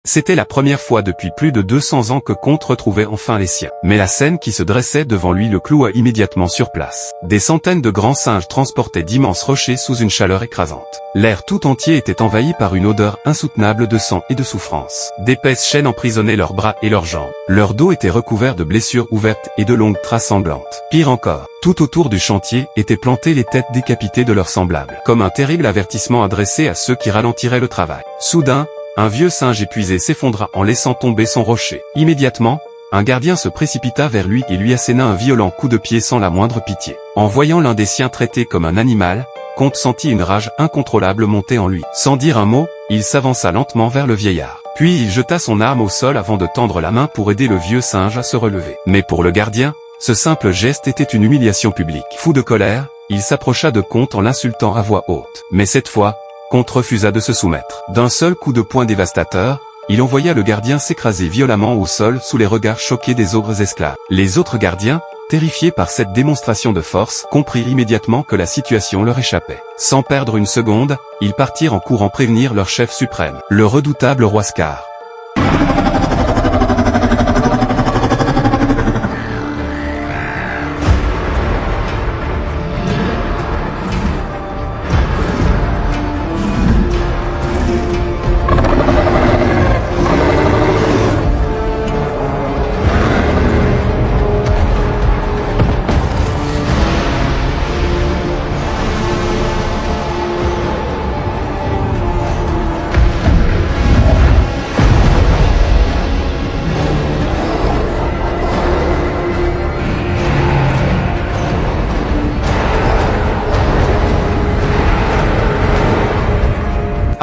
C'était la première fois depuis plus de 200 ans que Comte retrouvait enfin les siens. Mais la scène qui se dressait devant lui le cloua immédiatement sur place. Des centaines de grands singes transportaient d'immenses rochers sous une chaleur écrasante. L'air tout entier était envahi par une odeur insoutenable de sang et de souffrance. D'épaisses chaînes emprisonnaient leurs bras et leurs jambes. Leur dos était recouvert de blessures ouvertes et de longues traces sanglantes. Pire encore, tout autour du chantier étaient plantées les têtes décapitées de leurs semblables, comme un terrible avertissement adressé à ceux qui ralentiraient le travail. Soudain, un vieux singe épuisé s'effondra en laissant tomber son rocher. Immédiatement, un gardien se précipita vers lui et lui asséna un violent coup de pied sans la moindre pitié. En voyant l'un des siens traité comme un animal, Comte sentit une rage incontrôlable monter en lui. Sans dire un mot, il s'avança lentement vers le vieillard. Puis il jeta son arme au sol avant de tendre la main pour aider le vieux singe à se relever. Mais pour le gardien, ce simple geste était une humiliation publique. Fou de colère, il s'approcha de Comte en l'insultant à voix haute. Mais cette fois, Comte refusa de se soumettre. D'un seul coup de poing dévastateur, il envoya le gardien s'écraser violemment au sol sous les regards choqués des ogres esclaves. Les autres gardiens, terrifiés par cette démonstration de force, comprirent immédiatement que la situation leur échappait. Sans perdre une seconde, ils partirent en courant prévenir leur chef suprême, le redoutable roi Scar.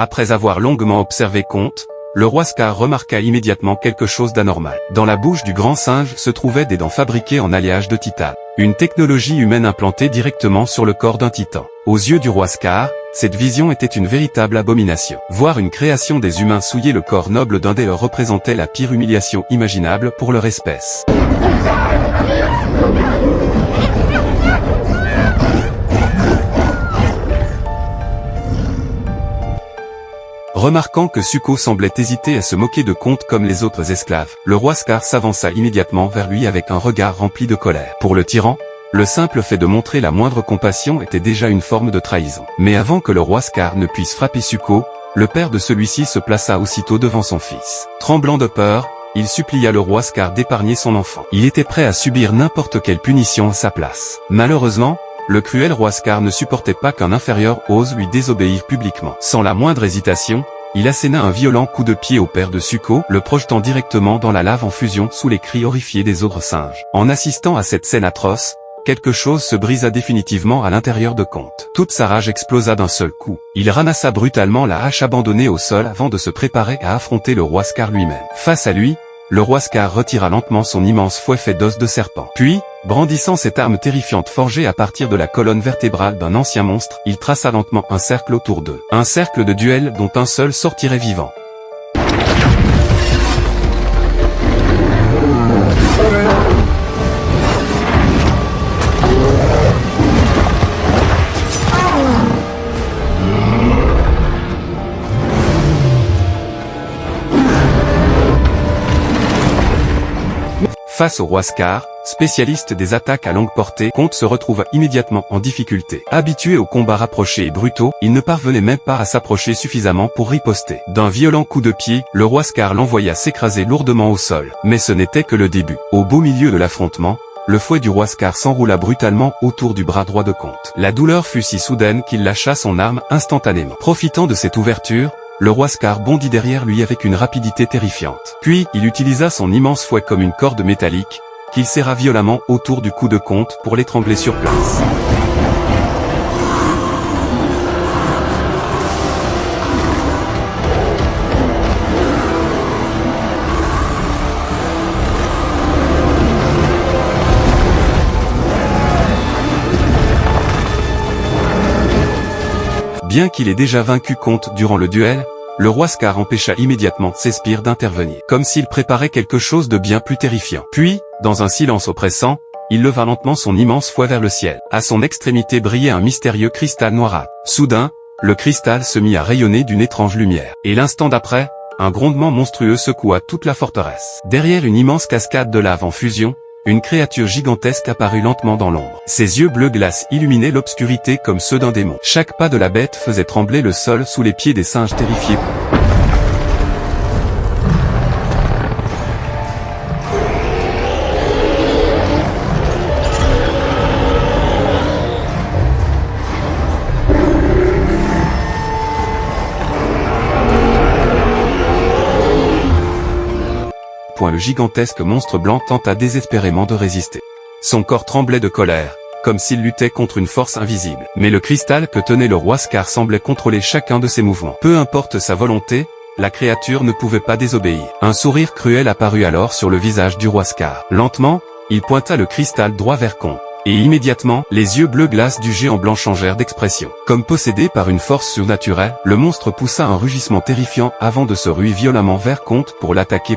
Après avoir longuement observé Comte, le roi Scar remarqua immédiatement quelque chose d'anormal. Dans la bouche du grand singe se trouvaient des dents fabriquées en alliage de titane. Une technologie humaine implantée directement sur le corps d'un titan. Aux yeux du roi Scar, cette vision était une véritable abomination. Voir une création des humains souiller le corps noble d'un des leurs représentait la pire humiliation imaginable pour leur espèce. Remarquant que Suko semblait hésiter à se moquer de Comte comme les autres esclaves, le roi Scar s'avança immédiatement vers lui avec un regard rempli de colère. Pour le tyran, le simple fait de montrer la moindre compassion était déjà une forme de trahison. Mais avant que le roi Scar ne puisse frapper Suko, le père de celui-ci se plaça aussitôt devant son fils. Tremblant de peur, il supplia le roi Scar d'épargner son enfant. Il était prêt à subir n'importe quelle punition à sa place. Malheureusement, le cruel roi Scar ne supportait pas qu'un inférieur ose lui désobéir publiquement. Sans la moindre hésitation, il asséna un violent coup de pied au père de Suko, le projetant directement dans la lave en fusion sous les cris horrifiés des ogres singes. En assistant à cette scène atroce, quelque chose se brisa définitivement à l'intérieur de Comte. Toute sa rage explosa d'un seul coup. Il ramassa brutalement la hache abandonnée au sol avant de se préparer à affronter le roi Scar lui-même. Face à lui, le roi Scar retira lentement son immense fouet fait d'os de serpent. Puis, brandissant cette arme terrifiante forgée à partir de la colonne vertébrale d'un ancien monstre, il traça lentement un cercle autour d'eux. Un cercle de duel dont un seul sortirait vivant. Face au roi Scar, spécialiste des attaques à longue portée, Comte se retrouva immédiatement en difficulté. Habitué aux combats rapprochés et brutaux, il ne parvenait même pas à s'approcher suffisamment pour riposter. D'un violent coup de pied, le roi Scar l'envoya s'écraser lourdement au sol. Mais ce n'était que le début. Au beau milieu de l'affrontement, le fouet du roi Scar s'enroula brutalement autour du bras droit de Comte. La douleur fut si soudaine qu'il lâcha son arme instantanément. Profitant de cette ouverture, le roi Scar bondit derrière lui avec une rapidité terrifiante. Puis, il utilisa son immense fouet comme une corde métallique, qu'il serra violemment autour du cou de Comte pour l'étrangler sur place. Bien qu'il ait déjà vaincu Comte durant le duel, le roi Scar empêcha immédiatement Cespire d'intervenir, comme s'il préparait quelque chose de bien plus terrifiant. Puis, dans un silence oppressant, il leva lentement son immense fouet vers le ciel. À son extrémité brillait un mystérieux cristal noirâtre. Soudain, le cristal se mit à rayonner d'une étrange lumière. Et l'instant d'après, un grondement monstrueux secoua toute la forteresse. Derrière une immense cascade de lave en fusion, une créature gigantesque apparut lentement dans l'ombre. Ses yeux bleu glace illuminaient l'obscurité comme ceux d'un démon. Chaque pas de la bête faisait trembler le sol sous les pieds des singes terrifiés. Le gigantesque monstre blanc tenta désespérément de résister. Son corps tremblait de colère, comme s'il luttait contre une force invisible. Mais le cristal que tenait le roi Scar semblait contrôler chacun de ses mouvements. Peu importe sa volonté, la créature ne pouvait pas désobéir. Un sourire cruel apparut alors sur le visage du roi Scar. Lentement, il pointa le cristal droit vers Comte. Et immédiatement, les yeux bleu glace du géant blanc changèrent d'expression. Comme possédé par une force surnaturelle, le monstre poussa un rugissement terrifiant avant de se ruer violemment vers Comte pour l'attaquer.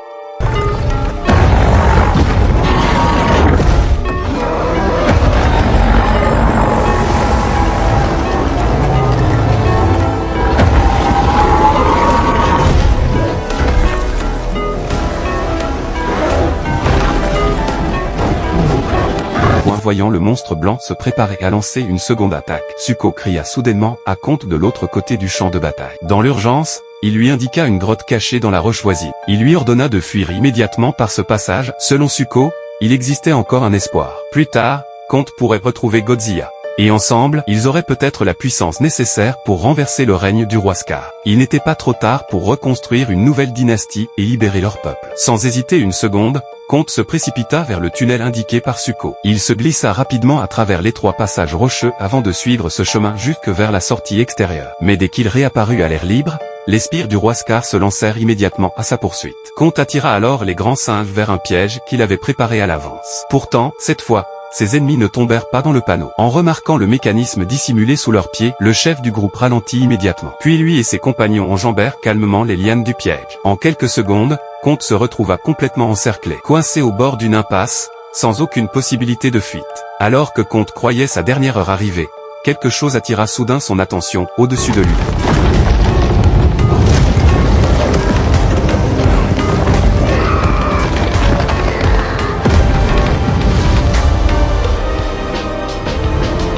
Voyant le monstre blanc se préparer à lancer une seconde attaque, Zuko cria soudainement à Comte de l'autre côté du champ de bataille. Dans l'urgence, il lui indiqua une grotte cachée dans la roche voisine. Il lui ordonna de fuir immédiatement par ce passage. Selon Zuko, il existait encore un espoir. Plus tard, Comte pourrait retrouver Godzilla. Et ensemble, ils auraient peut-être la puissance nécessaire pour renverser le règne du roi Scar. Il n'était pas trop tard pour reconstruire une nouvelle dynastie et libérer leur peuple. Sans hésiter une seconde, Comte se précipita vers le tunnel indiqué par Zuko. Il se glissa rapidement à travers l'étroit passage rocheux avant de suivre ce chemin jusque vers la sortie extérieure. Mais dès qu'il réapparut à l'air libre, les sbires du roi Scar se lancèrent immédiatement à sa poursuite. Comte attira alors les grands singes vers un piège qu'il avait préparé à l'avance. Pourtant, cette fois, ses ennemis ne tombèrent pas dans le panneau. En remarquant le mécanisme dissimulé sous leurs pieds, le chef du groupe ralentit immédiatement. Puis lui et ses compagnons enjambèrent calmement les lianes du piège. En quelques secondes, Comte se retrouva complètement encerclé, coincé au bord d'une impasse, sans aucune possibilité de fuite. Alors que Comte croyait sa dernière heure arrivée, quelque chose attira soudain son attention au-dessus de lui.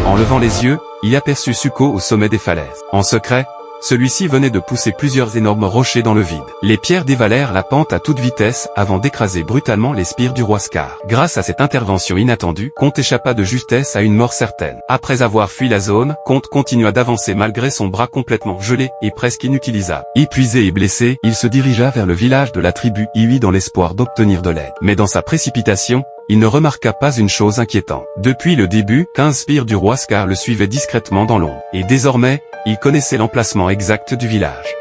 En levant les yeux, il aperçut Zuko au sommet des falaises. En secret, celui-ci venait de pousser plusieurs énormes rochers dans le vide. Les pierres dévalèrent la pente à toute vitesse avant d'écraser brutalement les sbires du roi Scar. Grâce à cette intervention inattendue, Comte échappa de justesse à une mort certaine. Après avoir fui la zone, Comte continua d'avancer malgré son bras complètement gelé et presque inutilisable. Épuisé et blessé, il se dirigea vers le village de la tribu Iwi dans l'espoir d'obtenir de l'aide. Mais dans sa précipitation, il ne remarqua pas une chose inquiétante. Depuis le début, 15 sbires du roi Scar le suivaient discrètement dans l'ombre. Et désormais, il connaissait l'emplacement exact du village.